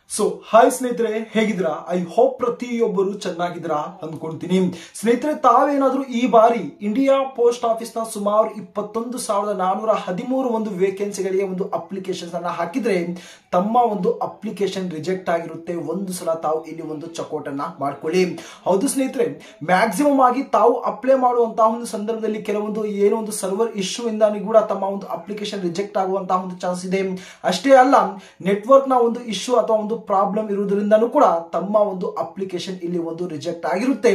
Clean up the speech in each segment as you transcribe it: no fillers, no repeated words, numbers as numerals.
So hi ಸ್ನೇಹಿತರೆ, ಹೇಗಿದ್ದೀರಾ? I hope ಪ್ರತಿಯೊಬ್ಬರು ಚೆನ್ನಾಗಿದ್ದೀರಾ ಅಂದ್ಕೊಂತೀನಿ. ಸ್ನೇಹಿತರೆ, ತಾವೇನಾದ್ರೂ ಈ ಬಾರಿ ಇಂಡಿಯಾ ಪೋಸ್ಟ್ ಆಫೀಸ್ ನ ಸುಮಾರು 21,413 ಒಂದು ವೇಕೆನ್ಸಿಗಳಿಗೆ ಒಂದು ಅಪ್ಲಿಕೇಶನ್ ಅನ್ನ ಹಾಕಿದ್ರೆ ತಮ್ಮ ಒಂದು ಅಪ್ಲಿಕೇಶನ್ ರಿಜೆಕ್ಟ್ ಆಗಿರುತ್ತೆ. ಒಂದು ಸಲ ತಾವು ಇಲ್ಲಿ ಒಂದು ಚೆಕ್ಔಟ್ ಅನ್ನ ಮಾಡ್ಕೊಳ್ಳಿ. ಹೌದು ಸ್ನೇಹಿತರೆ, ಮ್ಯಾಕ್ಸಿಮಮ್ ಆಗಿ ತಾವು ಅಪ್ಲೈ ಮಾಡುವಂತಹ ಒಂದು ಸಂದರ್ಭದಲ್ಲಿ ಕೆಲವೊಂದು ಏನೋ ಒಂದು ಸರ್ವರ್ ಇಶ್ಯೂ ಇಂದಾನು ಕೂಡ ತಮ್ಮ ಒಂದು ಅಪ್ಲಿಕೇಶನ್ ರಿಜೆಕ್ಟ್ ಆಗುವಂತಹ ಒಂದು ಚಾನ್ಸ್ ಇದೆ. ಅಷ್ಟೇ ಅಲ್ಲ, ನೆಟ್ವರ್ಕ್ ನ ಒಂದು ಇಶ್ಯೂ ಅಥವಾ ಒಂದು ಪ್ರಾಬ್ಲಮ್ ಇರುವುದರಿಂದನೂ ಕೂಡ ತಮ್ಮ ಒಂದು ಅಪ್ಲಿಕೇಶನ್ ಇಲ್ಲಿ ಒಂದು ರಿಜೆಕ್ಟ್ ಆಗಿರುತ್ತೆ.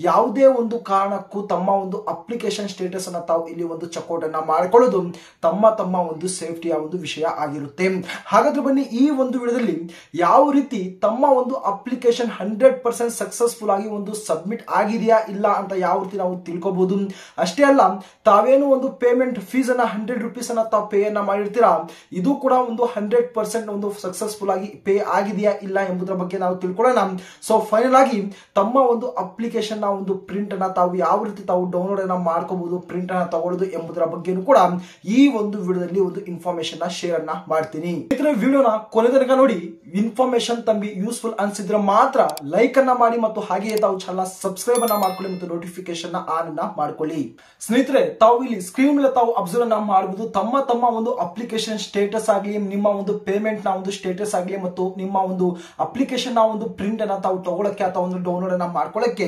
ಯಾವುದೇ ಒಂದು ಕಾರಣಕ್ಕೂ ತಮ್ಮ ಒಂದು ಅಪ್ಲಿಕೇಶನ್ ಸ್ಟೇಟಸ್ ಅನ್ನ ತಾವು ಇಲ್ಲಿ ಒಂದು ಚೆಕ್ಔಟ್ ಅನ್ನ ಮಾಡಿಕೊಳ್ಳೋದು ತಮ್ಮ ಒಂದು ಸೇಫ್ಟಿಯ ಒಂದು ವಿಷಯ ಆಗಿರುತ್ತೆ. ಹಾಗಾದ್ರೆ ಬನ್ನಿ, ಈ ಒಂದು ವಿಡಿಯೋದಲ್ಲಿ ಯಾವ ರೀತಿ ತಮ್ಮ ಒಂದು ಅಪ್ಲಿಕೇಶನ್ 100% ಸಕ್ಸಸ್ಫುಲ್ ಆಗಿ ಒಂದು ಸಬ್ಮಿಟ್ ಆಗಿದೆಯಾ ಇಲ್ಲ ಅಂತ ಯಾವ ರೀತಿ ನಾವು ತಿಳ್ಕೋಬಹುದು. ಅಷ್ಟೇ ಅಲ್ಲ, ತಾವೇನು ಒಂದು ಪೇಮೆಂಟ್ ಫೀಸ್ ಅನ್ನ 100 ರೂಪೀಸ್ ಅನ್ನ ತಾವು ಪೇ ಅನ್ನ ಮಾಡಿರ್ತೀರಾ, ಇದು ಕೂಡ ಒಂದು 100% ಒಂದು ಸಕ್ಸಸ್ಫುಲ್ ಆಗಿ ಪೇ ಆಗಿದೆಯಾ ಇಲ್ಲ ಎಂಬುದರ ಬಗ್ಗೆ ನಾವು ತಿಳ್ಕೊಳ್ಳೋಣ. ಸೊ ಫೈನಲ್ ಆಗಿ ತಮ್ಮ ಒಂದು ಅಪ್ಲಿಕೇಶನ್ ನ ಒಂದು ಪ್ರಿಂಟ್ ಅನ್ನ ತಾವು ಯಾವ ರೀತಿ ತಾವು ಡೌನ್ಲೋಡ್ ಅನ್ನ ಮಾಡ್ಕೋಬಹುದು, ಪ್ರಿಂಟ್ ಅನ್ನ ತಗೊಳ್ಳೋದು ಎಂಬುದರ ಬಗ್ಗೆನೂ ಕೂಡ ಈ ಒಂದು ವಿಡಿಯೋದಲ್ಲಿ ಒಂದು ಇನ್ಫಾರ್ಮೇಶನ್ ನ ಶೇರ್ ಅನ್ನ ಮಾಡ್ತೀನಿ. ಇದರ ವಿಡಿಯೋನ ಕೊನೆ ತನಕ ನೋಡಿ. ಇನ್ಫಾರ್ಮೇಶನ್ ತಮಗೆ ಯೂಸ್ಫುಲ್ ಅನ್ಸಿದ್ರೆ ಮಾತ್ರ ಲೈಕ್ ಅನ್ನ ಮಾಡಿ ಮತ್ತು ಹಾಗೆಯೇ ತಾವು ಚಾನಲ್ ಸಬ್ಸ್ಕ್ರೈಬ್ ಅನ್ನ ಮಾಡ್ಕೊಳ್ಳಿ ಮತ್ತು ನೋಟಿಫಿಕೇಶನ್ ನ ಆನ್ ಅನ್ನ ಮಾಡ್ಕೊಳ್ಳಿ. ಸ್ನೇಹಿತರೆ, ತಾವು ಇಲ್ಲಿ ಸ್ಕ್ರೀನ್ ಮೇಲೆ ತಾವು ಅಬ್ಸರ್ವ್ ಅನ್ನ ಮಾಡಬಹುದು. ತಮ್ಮ ಒಂದು ಅಪ್ಲಿಕೇಶನ್ ಸ್ಟೇಟಸ್ ಆಗಲಿ, ನಿಮ್ಮ ಒಂದು ಪೇಮೆಂಟ್ ನ ಒಂದು ಸ್ಟೇಟಸ್ ಆಗಲಿ ಮತ್ತು ನಿಮ್ಮ ಒಂದು ಅಪ್ಲಿಕೇಶನ್ ನ ಒಂದು ಪ್ರಿಂಟ್ ಅನ್ನ ತಾವು ತಗೊಳಕ್ಕೆ ಅಥವಾ ಒಂದು ಡೌನ್ಲೋಡ್ ಅನ್ನ ಮಾಡ್ಕೊಳ್ಳಕ್ಕೆ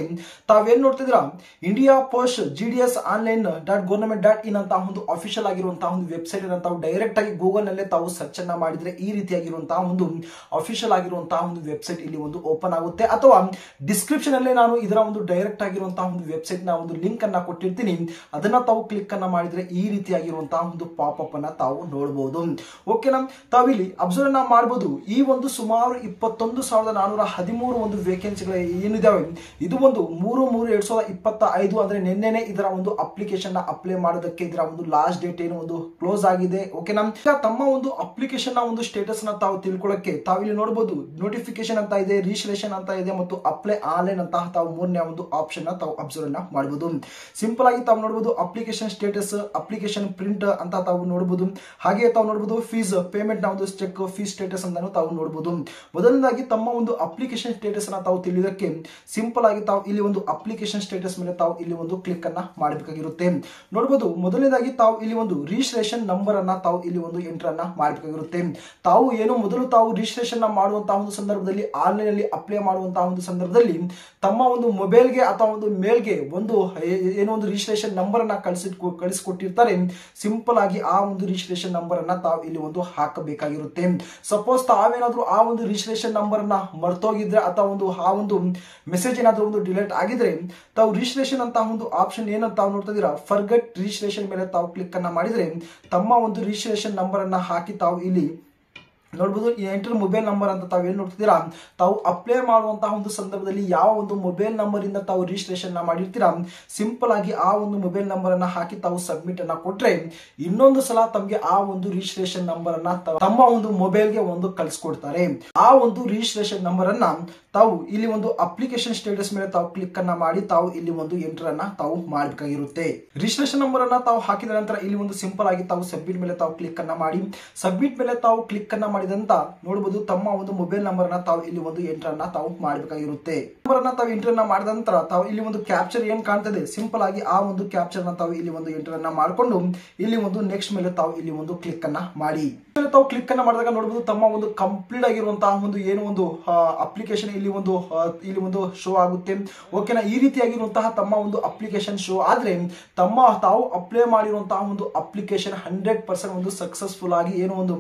ತಾವೇನ್ ನೋಡ್ತಿದ್ದೀರಾ, ಇಂಡಿಯಾ ಪೋಸ್ಟ್ GDS online.government.in ಅಂತ ಒಂದು ಅಫಿಷಿಯಲ್ ಆಗಿರುವಂತಹ ಒಂದು ವೆಬ್ಸೈಟ್ ಅನ್ನ ತಾವು ಡೈರೆಕ್ಟ್ ಆಗಿ ಗೂಗಲ್ ನಲ್ಲೇ ತಾವು ಸರ್ಚ್ ಅನ್ನ ಮಾಡಿದ್ರೆ ಈ ರೀತಿಯಾಗಿರುವಂತಹ ಒಂದು ಅಫಿಷಿಯಲ್ ಆಗಿರುವಂತಹ ಒಂದು ವೆಬ್ಸೈಟ್ ಇಲ್ಲಿ ಒಂದು ಓಪನ್ ಆಗುತ್ತೆ. ಅಥವಾ ಡಿಸ್ಕ್ರಿಪ್ಷನ್ ಅಲ್ಲೇ ನಾನು ಇದರ ಒಂದು ಡೈರೆಕ್ಟ್ ಆಗಿರುವಂತಹ ಒಂದು ವೆಬ್ಸೈಟ್ ನ ಒಂದು ಲಿಂಕ್ ಅನ್ನ ಕೊಟ್ಟಿರ್ತೀನಿ. ಅದನ್ನ ತಾವು ಕ್ಲಿಕ್ ಅನ್ನ ಮಾಡಿದ್ರೆ ಈ ರೀತಿಯಾಗಿರುವಂತಹ ಒಂದು ಪಾಪ್ ಅಪ್ ಅನ್ನ ತಾವು ನೋಡಬಹುದು. ಓಕೆನಾ, ತಾವಿಲ್ಲಿ ಅಬ್ಸರ್ವ್ ಅನ್ನ ಮಾಡಬಹುದು. ಈ ಒಂದು ಸುಮಾರು 21,413 ಒಂದು ವೇಕೆನ್ಸಿಗಳು ಏನಿದಾವೆ, ಇದು ಒಂದು 3/3/2025 ಅಂದ್ರೆ ನಿನ್ನೆನೆ ಇದರ ಒಂದು ಅಪ್ಲಿಕೇಶನ್ ನ ಅಪ್ಲೈ ಮಾಡೋದಕ್ಕೆ ಇದರ ಒಂದು ಲಾಸ್ಟ್ ಡೇಟ್ ಏನು ಒಂದು ಕ್ಲೋಸ್ ಆಗಿದೆ. ಓಕೆನಾ, ತಮ್ಮ ಒಂದು ಅಪ್ಲಿಕೇಶನ್ ನ ಒಂದು ಸ್ಟೇಟಸ್ ನ ತಾವು ತಿಳ್ಕೊಳ್ಳಕ್ಕೆ ತಾವಿಲ್ಲಿ ನೋಡಬಹುದು. ನೋಟಿಫಿಕೇಶನ್ ಅಂತ ಇದೆ, ರಿಜಿಸ್ಟ್ರೇಷನ್ ಅಂತ ಇದೆ ಮತ್ತು ಅಪ್ಲೈ ಆನ್ಲೈನ್ ಅಂತ ತಾವು ಮೂರನೇ ಒಂದು ಆಪ್ಷನ್ ನ ತಾವು ಅಬ್ಸರ್ವ್ ಅನ್ನ ಮಾಡಬಹುದು. ಸಿಂಪಲ್ ಆಗಿ ತಾವು ನೋಡಬಹುದು ಅಪ್ಲಿಕೇಶನ್ ಸ್ಟೇಟಸ್, ಅಪ್ಲಿಕೇಶನ್ ಪ್ರಿಂಟ್ ಅಂತ ತಾವು ನೋಡಬಹುದು. ಹಾಗೆ ತಾವು ನೋಡಬಹುದು ಫೀಸ್ ಪೇಮೆಂಟ್ ನ ಒಂದು ಚೆಕ್ ಫೀಸ್ ಸ್ಟೇಟಸ್ ಅಂತ ತಾವು ನೋಡಬಹುದು. ಮೊದಲನೇದಾಗಿ ತಮ್ಮ ಒಂದು ಅಪ್ಲಿಕೇಶನ್ ಸ್ಟೇಟಸ್ ಅನ್ನ ತಾವು ತಿಳಿಯೋದಕ್ಕೆ ಸಿಂಪಲ್ ಆಗಿ ತಾವು ಇಲ್ಲಿ ಒಂದು ಅಪ್ಲಿಕೇಶನ್ ಸ್ಟೇಟಸ್ ಮೇಲೆ ತಾವು ಇಲ್ಲಿ ಒಂದು ಕ್ಲಿಕ್ ಅನ್ನ ಮಾಡಬೇಕಾಗಿರುತ್ತೆ. ನೋಡಬಹುದು, ಮೊದಲನೇದಾಗಿ ತಾವು ಇಲ್ಲಿ ಒಂದು ರಿಜಿಸ್ಟ್ರೇಷನ್ ನಂಬರ್ ಅನ್ನ ತಾವು ಇಲ್ಲಿ ಒಂದು ಎಂಟರ್ ಅನ್ನ ಮಾಡಬೇಕಾಗಿರುತ್ತೆ. ತಾವು ಏನು ಮೊದಲು ತಾವು ರಿಜಿಸ್ಟ್ರೇಷನ್ ಮಾಡುವಂತಹ ಒಂದು ಸಂದರ್ಭದಲ್ಲಿ ಆನ್ಲೈನ್ ಅಲ್ಲಿ ಅಪ್ಲೈ ಮಾಡುವಂತಹ ಒಂದು ಸಂದರ್ಭದಲ್ಲಿ ತಮ್ಮ ಒಂದು ಮೊಬೈಲ್ಗೆ ಅಥವಾ ಒಂದು ಮೇಲ್ಗೆ ಒಂದು ಏನೋ ಒಂದು ರಿಜಿಸ್ಟ್ರೇಷನ್ ನಂಬರ್ ಅನ್ನ ಕಳಿಸಿಕೊಟ್ಟಿರ್ತಾರೆ. ಸಿಂಪಲ್ ಆಗಿ ಆ ಒಂದು ರಿಜಿಸ್ಟ್ರೇಷನ್ ನಂಬರ್ ಅನ್ನ ತಾವು ಇಲ್ಲಿ ಒಂದು ಹಾಕಬೇಕಾಗಿರುತ್ತೆ. ಸಪೋಸ್ ತಾವೇನಾದ್ರೂ ಆ ಒಂದು ರಿಜಿಸ್ಟ್ರೇಷನ್ ನಂಬರ್ ಅನ್ನ ಮರ್ತೋಗಿದ್ರೆ ಅಥವಾ ಒಂದು ಆ ಒಂದು ಮೆಸೇಜ್ ಏನಾದ್ರೂ ಒಂದು ಡಿಲೀಟ್ ಆಗಿದ್ರೆ ತಾವು ರಿಜಿಸ್ಟ್ರೇಷನ್ ಅಂತ ಒಂದು ಆಪ್ಷನ್ ಏನಂತ ತಾವು ನೋಡ್ತಾ ಇದೀರಾ, ಫರ್ಗೆಟ್ ರಿಜಿಸ್ಟ್ರೇಷನ್ ಮೇಲೆ ತಾವು ಕ್ಲಿಕ್ ಅನ್ನ ಮಾಡಿದ್ರೆ ತಮ್ಮ ಒಂದು ರಿಜಿಸ್ಟ್ರೇಷನ್ ನಂಬರ್ ಅನ್ನ ಹಾಕಿ ತಾವು ಇಲ್ಲಿ ನೋಡಬಹುದು. ಎಂಟರ್ ಮೊಬೈಲ್ ನಂಬರ್ ಅಂತ ತಾವು ಏನ್ ನೋಡ್ತಿದ್ದೀರಾ, ತಾವು ಅಪ್ಲೈ ಮಾಡುವಂತಹ ಒಂದು ಸಂದರ್ಭದಲ್ಲಿ ಯಾವ ಒಂದು ಮೊಬೈಲ್ ನಂಬರ್ ಇಂದ ತಾವು ರಿಜಿಸ್ಟ್ರೇಷನ್ ಮಾಡಿರ್ತೀರಾ, ಸಿಂಪಲ್ ಆಗಿ ಆ ಒಂದು ಮೊಬೈಲ್ ನಂಬರ್ ಅನ್ನ ಹಾಕಿ ತಾವು ಸಬ್ಮಿಟ್ ಅನ್ನ ಕೊಟ್ರೆ ಇನ್ನೊಂದು ಸಲ ತಮಗೆ ಆ ಒಂದು ರಿಜಿಸ್ಟ್ರೇಷನ್ ನಂಬರ್ ಅನ್ನ ತಮ್ಮ ಒಂದು ಮೊಬೈಲ್ಗೆ ಒಂದು ಕಳಿಸ್ಕೊಡ್ತಾರೆ. ಆ ಒಂದು ರಿಜಿಸ್ಟ್ರೇಷನ್ ನಂಬರ್ ಅನ್ನ ತಾವು ಇಲ್ಲಿ ಒಂದು ಅಪ್ಲಿಕೇಶನ್ ಸ್ಟೇಟಸ್ ಮೇಲೆ ತಾವು ಕ್ಲಿಕ್ ಅನ್ನ ಮಾಡಿ ತಾವು ಇಲ್ಲಿ ಒಂದು ಎಂಟರ್ ಅನ್ನ ತಾವು ಮಾಡಬೇಕಾಗಿರುತ್ತೆ. ರಿಜಿಸ್ಟ್ರೇಷನ್ ನಂಬರ್ ಅನ್ನ ತಾವು ಹಾಕಿದ ನಂತರ ಇಲ್ಲಿ ಒಂದು ಸಿಂಪಲ್ ಆಗಿ ತಾವು ಸಬ್ಮಿಟ್ ಮೇಲೆ ತಾವು ಕ್ಲಿಕ್ ಅನ್ನ ಮಾಡಿ, ಸಬ್ಮಿಟ್ ಮೇಲೆ ತಾವು ಕ್ಲಿಕ್ ಅನ್ನ ಮಾಡಿದಂತ ನೋಡಬಹುದು ತಮ್ಮ ಒಂದು ಮೊಬೈಲ್ ನಂಬರ್ ಅನ್ನ ತಾವು ಇಲ್ಲಿ ಒಂದು ಎಂಟರ್ ಅನ್ನ ತಾವು ಮಾಡಬೇಕಾಗಿರುತ್ತೆ. ನಂಬರ್ ಅನ್ನ ತಾವು ಎಂಟರ್ ಅನ್ನ ಮಾಡಿದ ನಂತರ ತಾವು ಇಲ್ಲಿ ಒಂದು ಕ್ಯಾಪ್ಚರ್ ಏನ್ ಕಾಣ್ತದೆ, ಸಿಂಪಲ್ ಆಗಿ ಆ ಒಂದು ಕ್ಯಾಪ್ಚರ್ ನ ತಾವು ಇಲ್ಲಿ ಒಂದು ಎಂಟರ್ ಅನ್ನ ಮಾಡಿಕೊಂಡು ಇಲ್ಲಿ ಒಂದು ನೆಕ್ಸ್ಟ್ ಮೇಲೆ ತಾವು ಇಲ್ಲಿ ಒಂದು ಕ್ಲಿಕ್ ಅನ್ನ ಮಾಡಿ ತಾವು ಕ್ಲಿಕ್ ಅನ್ನ ಮಾಡಿದಾಗ ನೋಡಬಹುದು ತಮ್ಮ ಒಂದು ಕಂಪ್ಲೀಟ್ ಆಗಿರುವಂತಹ ಒಂದು ಏನು ಒಂದು ಅಪ್ಲಿಕೇಶನ್ ಇಲ್ಲಿ ಒಂದು ಶೋ ಆಗುತ್ತೆ. ಓಕೆನಾ, ಈ ರೀತಿಯಾಗಿರುವಂತಹ ತಮ್ಮ ಒಂದು ಅಪ್ಲಿಕೇಶನ್ ಶೋ ಆದ್ರೆ ತಾವು ಅಪ್ಲೈ ಮಾಡಿರುವಂತಹ ಒಂದು ಅಪ್ಲಿಕೇಶನ್ 100% ಒಂದು ಸಕ್ಸಸ್ಫುಲ್ ಆಗಿ ಏನು ಒಂದು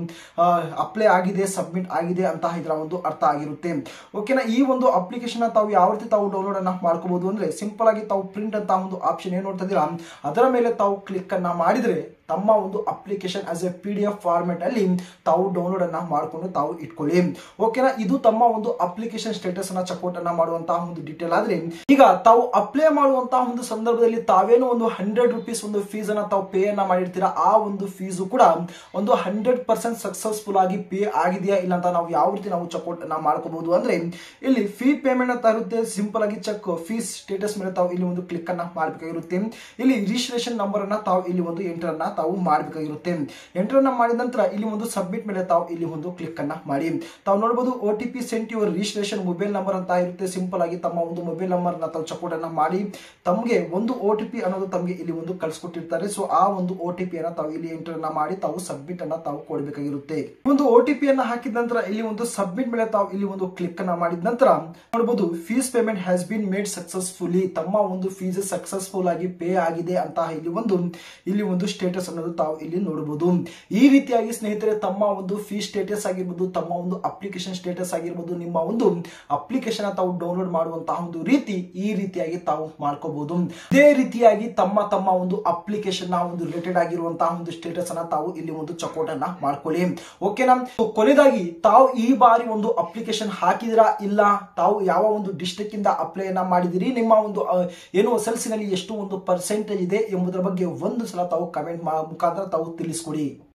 ಅಪ್ಲೈ ಆಗಿದೆ, ಸಬ್ಮಿಟ್ ಆಗಿದೆ ಅಂತ ಇದರ ಒಂದು ಅರ್ಥ ಆಗಿರುತ್ತೆ. ಓಕೆನಾ, ಈ ಒಂದು ಅಪ್ಲಿಕೇಶನ್ ತಾವು ಯಾವ ರೀತಿ ತಾವು ಡೌನ್ಲೋಡ್ ಅನ್ನ ಮಾಡ್ಕೋಬಹುದು ಅಂದ್ರೆ ಸಿಂಪಲ್ ಆಗಿ ತಾವು ಪ್ರಿಂಟ್ ಅಂತ ಒಂದು ಆಪ್ಷನ್ ಏನ್ ನೋಡ್ತಾ ಇದೀರಾ ಅದರ ಮೇಲೆ ತಾವು ಕ್ಲಿಕ್ ಅನ್ನ ಮಾಡಿದ್ರೆ ತಮ್ಮ ಒಂದು application as A PDF format ಅಲ್ಲಿ ತಾವು ಡೌನ್ಲೋಡ್ ಅನ್ನ ಮಾಡಿಕೊಂಡು ತಾವು ಇಟ್ಕೊಳ್ಳಿ. ಓಕೆನಾ, ಇದು ತಮ್ಮ ಒಂದು ಅಪ್ಲಿಕೇಶನ್ ಸ್ಟೇಟಸ್ ಅನ್ನ ಚೆಕ್ಔಟ್ ಅನ್ನ ಮಾಡುವಂತಹ ಒಂದು ಡೀಟೇಲ್ ಆದ್ರೆ ಈಗ ತಾವು ಅಪ್ಲೈ ಮಾಡುವಂತಹ ಒಂದು ಸಂದರ್ಭದಲ್ಲಿ ತಾವೇನೋ ಒಂದು 100 ರೂಪೀಸ್ ಒಂದು ಫೀಸ್ ಅನ್ನ ತಾವು ಪೇ ಅನ್ನ ಮಾಡಿರ್ತೀರಾ, ಆ ಒಂದು ಫೀಸು ಕೂಡ ಒಂದು 100% ಸಕ್ಸಸ್ಫುಲ್ ಆಗಿ ಪೇ ಆಗಿದೆಯಾ ಇಲ್ಲ ಅಂತ ನಾವು ಯಾವ ರೀತಿ ನಾವು ಚೆಕ್ಔಟ್ ಅನ್ನ ಮಾಡ್ಕೋಬಹುದು ಅಂದ್ರೆ ಇಲ್ಲಿ ಫೀ ಪೇಮೆಂಟ್ ಅಂತ ಇರುತ್ತೆ. ಸಿಂಪಲ್ ಆಗಿ ಚೆಕ್ ಫೀಸ್ ಸ್ಟೇಟಸ್ ಮೇಲೆ ತಾವು ಇಲ್ಲಿ ಒಂದು ಕ್ಲಿಕ್ ಅನ್ನ ಮಾಡಬೇಕಾಗಿರುತ್ತೆ. ಇಲ್ಲಿ ರಿಜಿಸ್ಟ್ರೇಷನ್ ನಂಬರ್ ಅನ್ನ ತಾವು ಇಲ್ಲಿ ಒಂದು ಎಂಟರ್ ಅನ್ನ ತಾವು ಮಾಡಬೇಕಾಗಿರುತ್ತೆ. ಎಂಟರ್ ಅನ್ನ ಮಾಡಿದ ನಂತರ ಇಲ್ಲಿ ಒಂದು ಸಬ್ಮಿಟ್ ಮೇಲೆ ತಾವು ಇಲ್ಲಿ ಒಂದು ಕ್ಲಿಕ್ ಅನ್ನ ಮಾಡಿ. ತಾವು ನೋಡಬಹುದು OTP sent your registration mobile number ಅಂತ ಇರುತ್ತೆ. ಸಿಂಪಲ್ ಆಗಿ ತಮ್ಮ ಒಂದು ಮೊಬೈಲ್ ನಂಬರ್ ನ ತಾವು ಚಕೋಟ್ ಅನ್ನ ಮಾಡಿ ತಮಗೆ ಒಂದು OTP ಅನ್ನೋದು ತಮಗೆ ಇಲ್ಲಿ ಒಂದು ಕಳಿಸ್ಕೊಟ್ಟಿರ್ತಾರೆ. ಸೊ ಆ ಒಂದು OTP ಅನ್ನ ತಾವು ಇಲ್ಲಿ ಎಂಟರ್ ಅನ್ನ ಮಾಡಿ ತಾವು ಸಬ್ಮಿಟ್ ಅನ್ನ ತಾವು ಕೊಡಬೇಕಾಗಿರುತ್ತೆ. ಒಂದು OTP ಅನ್ನ ಹಾಕಿದ ನಂತರ ಇಲ್ಲಿ ಒಂದು ಸಬ್ಮಿಟ್ ಮೇಲೆ ತಾವು ಇಲ್ಲಿ ಒಂದು ಕ್ಲಿಕ್ ಅನ್ನ ಮಾಡಿದ ನಂತರ ನೋಡಬಹುದು fees payment has been made successfully, ತಮ್ಮ ಒಂದು ಫೀಸ್ ಸಕ್ಸಸ್ಫುಲ್ ಆಗಿ ಪೇ ಆಗಿದೆ ಅಂತ ಇಲ್ಲಿ ಒಂದು ಸ್ಟೇಟಸ್ ಅನ್ನೋದು ತಾವು ಇಲ್ಲಿ ನೋಡಬಹುದು. ಈ ರೀತಿಯಾಗಿ ಸ್ನೇಹಿತರೆ ತಮ್ಮ ಒಂದು ಫೀಸ್ ಸ್ಟೇಟಸ್ ಆಗಿರ್ಬೋದು, ತಮ್ಮ ಒಂದು ಅಪ್ಲಿಕೇಶನ್ ಸ್ಟೇಟಸ್ ಆಗಿರ್ಬೋದು, ನಿಮ್ಮ ಒಂದು ಅಪ್ಲಿಕೇಶನ್ ತಾವು ಡೌನ್ಲೋಡ್ ಮಾಡುವಂತಹ ಒಂದು ರೀತಿ ಈ ರೀತಿಯಾಗಿ ತಾವು ಮಾಡ್ಕೋಬಹುದು. ಇದೇ ರೀತಿಯಾಗಿ ತಮ್ಮ ಒಂದು ಅಪ್ಲಿಕೇಶನ್ ನ ಒಂದು ರಿಲೇಟೆಡ್ ಆಗಿರುವಂತಹ ಒಂದು ಸ್ಟೇಟಸ್ ಅನ್ನ ತಾವು ಇಲ್ಲಿ ಒಂದು ಚಕೋಟ್ ಅನ್ನ ಮಾಡ್ಕೊಳ್ಳಿ. ಓಕೆನಾ. ಕೊನೆಯದಾಗಿ ತಾವು ಈ ಬಾರಿ ಒಂದು ಅಪ್ಲಿಕೇಶನ್ ಹಾಕಿದಿರಾ ಇಲ್ಲ, ತಾವು ಯಾವ ಒಂದು ಡಿಸ್ಟ್ರಿಕ್ಟ್ ಇಂದ ಅಪ್ಲೈ ಅನ್ನ ಮಾಡಿದಿರಿ, ನಿಮ್ಮ ಒಂದು ಏನು SLC ನಲ್ಲಿ ಎಷ್ಟು ಒಂದು ಪರ್ಸೆಂಟೇಜ್ ಇದೆ ಎಂಬುದರ ಬಗ್ಗೆ ಒಂದು ಸಲ ತಾವು ಕಮೆಂಟ್ ಮುಖಾಂತರ ತಾವು ತಿಳಿಸ್ಕೊಡಿ.